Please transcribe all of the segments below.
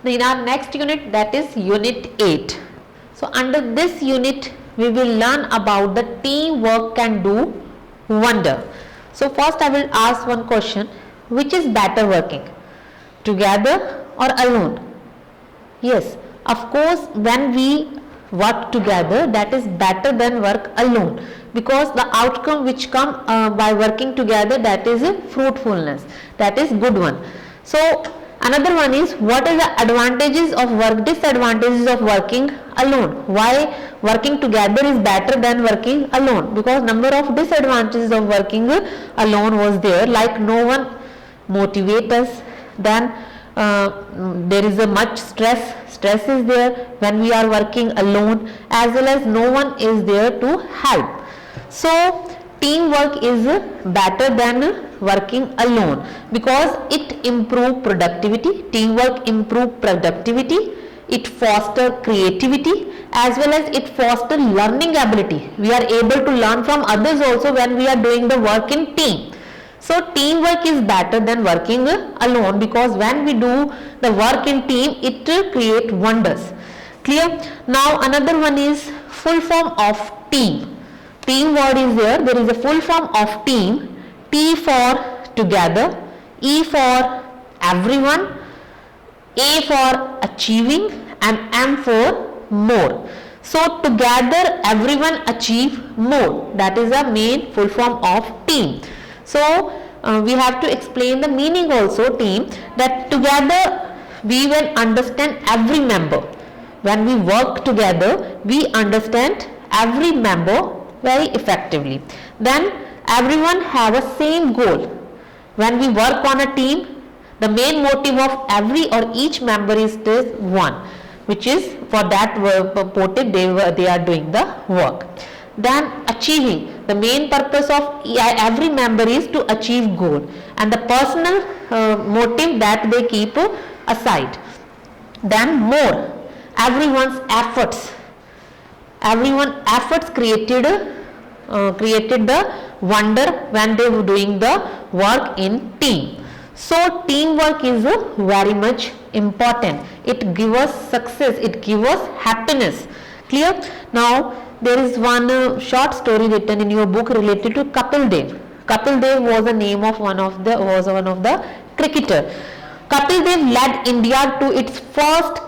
In our next unit, that is unit 8. So under this unit we will learn about the teamwork can do wonder. So first I will ask one question, which is better working, together or alone? Yes, of course, when we work together, that is better than work alone, because the outcome which come by working together, that is fruitfulness, that is good one. So another one is, what are the advantages of work, disadvantages of working alone? Why working together is better than working alone? Because number of disadvantages of working alone was there, like no one motivate us, then there is a much stress is there when we are working alone, as well as no one is there to help. So teamwork is better than working alone, because it improve productivity. Teamwork improve productivity, it foster creativity, as well as it foster learning ability. We are able to learn from others also when we are doing the work in team. So teamwork is better than working alone, because when we do the work in team, it create wonders. Clear? Now another one is full form of team. Team word is there. There is a full form of team. T for together, E for everyone, A for achieving, and M for more. So together everyone achieve more. That is a main full form of team. So we have to explain the meaning also, team, that together we will understand every member. When we work together, we understand every member very effectively. Then everyone have a same goal. When we work on a team, the main motive of every or each member is this one, which is for that motive they are doing the work. Then achieving, the main purpose of every member is to achieve goal, and the personal motive that they keep aside. Then more, everyone's efforts created the wonder when they were doing the work in team. So teamwork is very much important. It gives us success, it gives us happiness. Clear? Now there is one short story written in your book related to Kapil Dev. Kapil Dev was the name of one of the cricketer. Kapil Dev led India to its first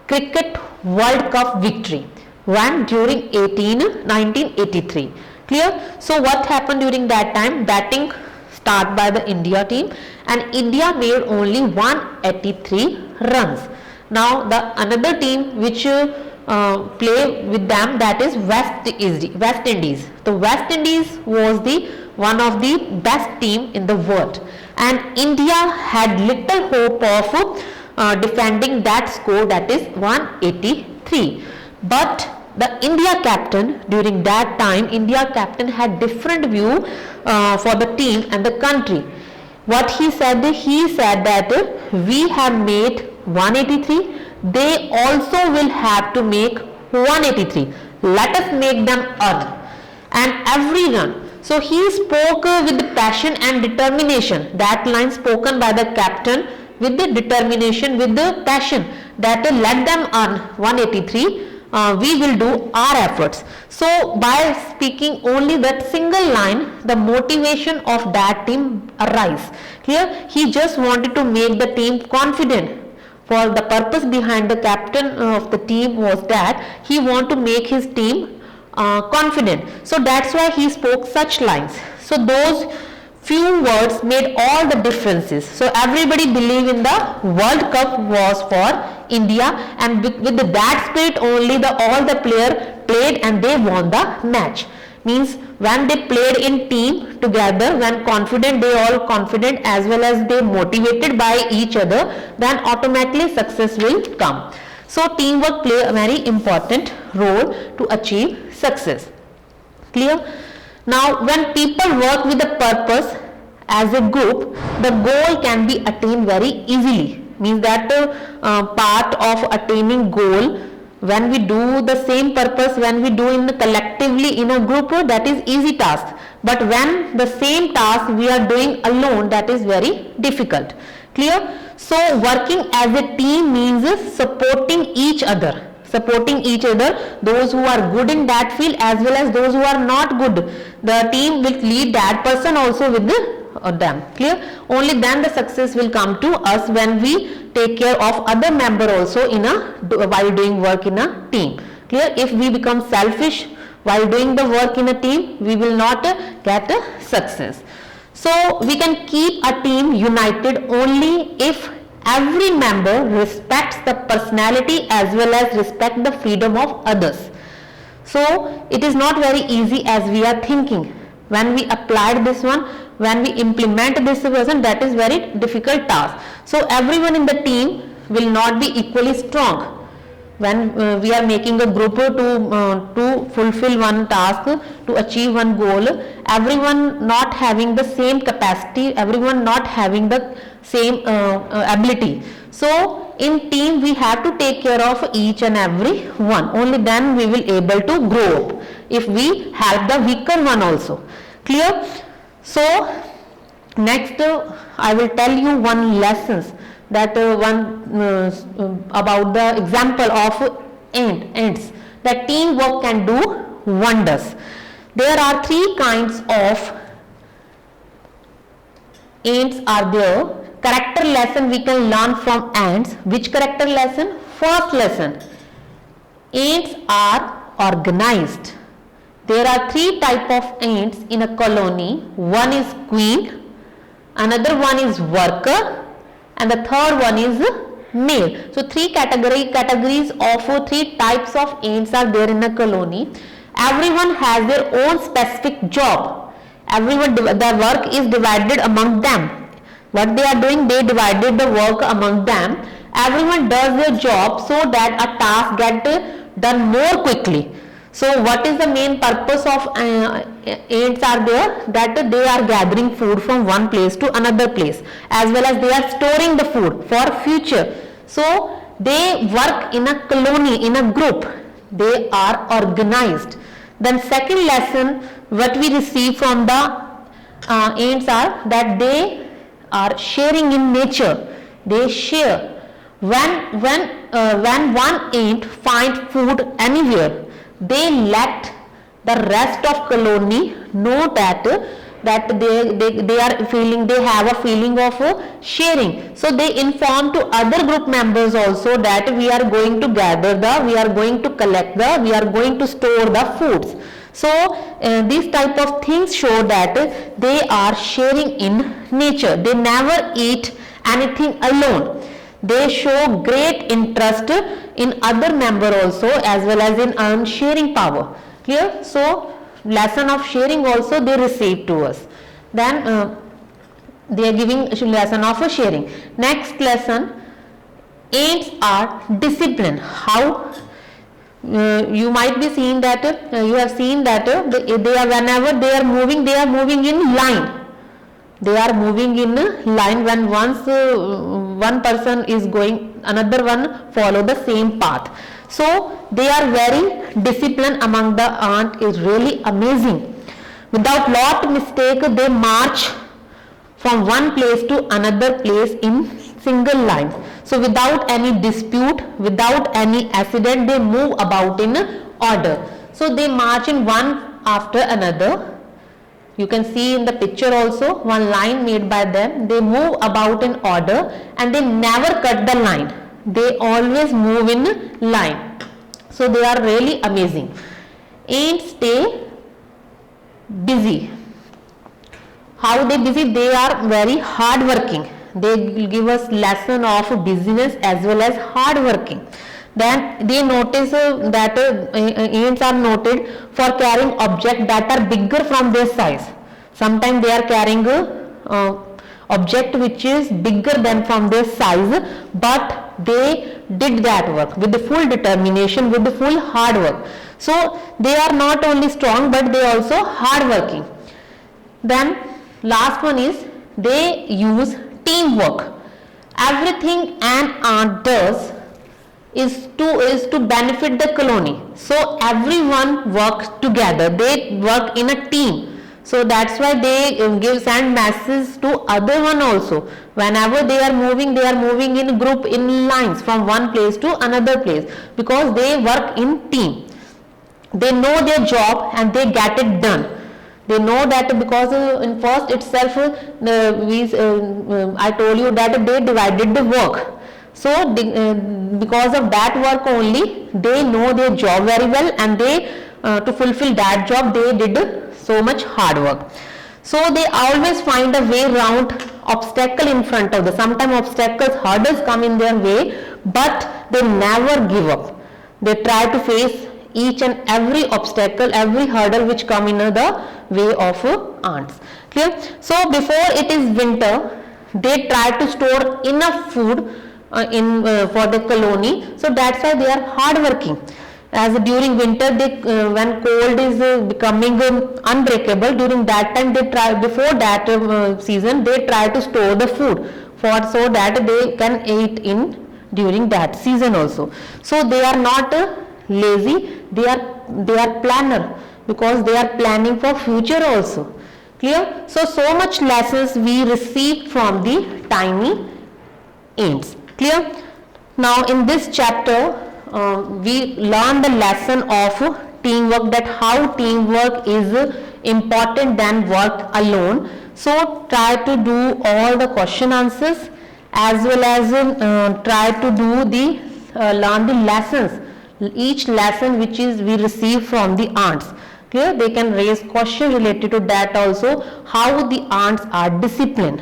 cricket World Cup victory when during 1983. Clear? So what happened during that time? Batting start by the India team, and India made only 183 runs. Now the another team which play with them, that is West Indies. The West Indies was the one of the best team in the world, and India had little hope of defending that score, that is 183. But the India captain, during that time, India captain had different view for the team and the country. What he said that we have made 183, they also will have to make 183. Let us make them earn, and every run. So he spoke with passion and determination. That line spoken by the captain with the determination, with the passion, that let them earn 183. We will do our efforts. So by speaking only that single line, the motivation of that team arise. Clear? He just wanted to make the team confident. For the purpose behind the captain of the team was that he want to make his team confident. So that's why he spoke such lines. So those few words made all the differences. So everybody believe in the World Cup was for India, and with that spirit only all the player played and they won the match. Means when they played in team together, when confident, they all confident, as well as they motivated by each other, then automatically success will come. So teamwork play a very important role to achieve success. Clear? Now when people work with a purpose as a group, the goal can be attained very easily. Means that part of attaining goal, when we do the same purpose, when we do in collectively in a group, that is easy task. But when the same task we are doing alone, that is very difficult. Clear? So working as a team means supporting each other, those who are good in that field as well as those who are not good. The team will lead that person also with them. Clear? Only then the success will come to us, when we take care of other member also while doing work in a team. Clear? If we become selfish while doing the work in a team, we will not get success. So we can keep a team united only if every member respects the personality as well as respect the freedom of others. So it is not very easy as we are thinking. When we applied this one, when we implement this person, that is very difficult task. So everyone in the team will not be equally strong. When we are making a group to fulfill one task, to achieve one goal, everyone not having the same capacity, everyone not having the same ability. So in team we have to take care of each and every one. Only then we will able to grow up, if we help the weaker one also. Clear? So next I will tell you one lessons that about the example of ants, that teamwork can do wonders. There are 3 kinds of ants are there. Character lesson we can learn from ants. Which character lesson? First lesson, ants are organized. There are 3 type of ants in a colony. One is queen, another one is worker, and the third one is male. So 3 categories of 3 types of ants are there in a colony. Everyone has their own specific job. Everyone, the work is divided among them. What they are doing, they divided the work among them. Everyone does their job so that a task get done more quickly. So what is the main purpose of ants are there? That they are gathering food from one place to another place, as well as they are storing the food for future. So they work in a colony, in a group. They are organized. Then second lesson what we receive from the ants are that they are sharing in nature. They share. When one ant finds food anywhere, they let the rest of colony know that they are feeling, they have a feeling of sharing. So they inform to other group members also that we are going to gather we are going to collect we are going to store the foods. So these type of things show that they are sharing in nature. They never eat anything alone. They show great interest in other member also, as well as in sharing power. Clear? So lesson of sharing also they receive to us. Then they are giving lesson of sharing. Next lesson, ants are disciplined. How? You might be seeing that you have seen that they are, whenever they are moving in line. They are moving in line. When once one person is going, another one follow the same path. So they are very disciplined among the ant, is really amazing. Without lot mistake, they march from one place to another place in single line. So without any dispute, without any accident, they move about in order. So they march in one after another. You can see in the picture also one line made by them. They move about in order and they never cut the line. They always move in line. So they are really amazing. Ants stay busy. How they busy? They are very hard working. They will give us lesson of busyness as well as hard working. Then they notice that ants are noted for carrying objects that are bigger from their size. Sometimes they are carrying object which is bigger than from their size, but they did that work with the full determination, with the full hard work. So they are not only strong but they are also hard working. Then last one is they use teamwork. Everything an ant does is to benefit the colony. So everyone works together. They work in a team. So that's why they send messages to other one also. Whenever they are moving in group, in lines from one place to another place, because they work in team. They know their job and they get it done. They know that because in first itself I told you that they divided the work. So because of that work only, they know their job very well, and they to fulfill that job they did so much hard work. So they always find a way around obstacle in front of them. Sometimes obstacles, hurdles come in their way, but they never give up. They try to face each and every obstacle, every hurdle which come in the way of ants. Clear? So before it is winter, they try to store enough food for the colony. So that's why they are hard working. As during winter, they when cold is becoming unbreakable, during that time they try, before that season, they try to store the food for so that they can eat in during that season also. So they are not lazy, they are planner, because they are planning for future also. Clear? So much lessons we receive from the tiny ants. Clear? Now in this chapter we learn the lesson of teamwork, that how teamwork is important than work alone. So try to do all the question answers, as well as try to do the learn the lessons, each lesson which is we receive from the ants. Clear? They can raise questions related to that also, how the ants are disciplined,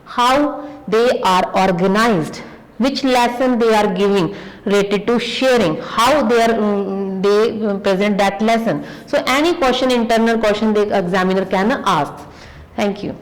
how they are organized, which lesson they are giving related to sharing, how they present that lesson. So any question, internal question, the examiner can ask. Thank you.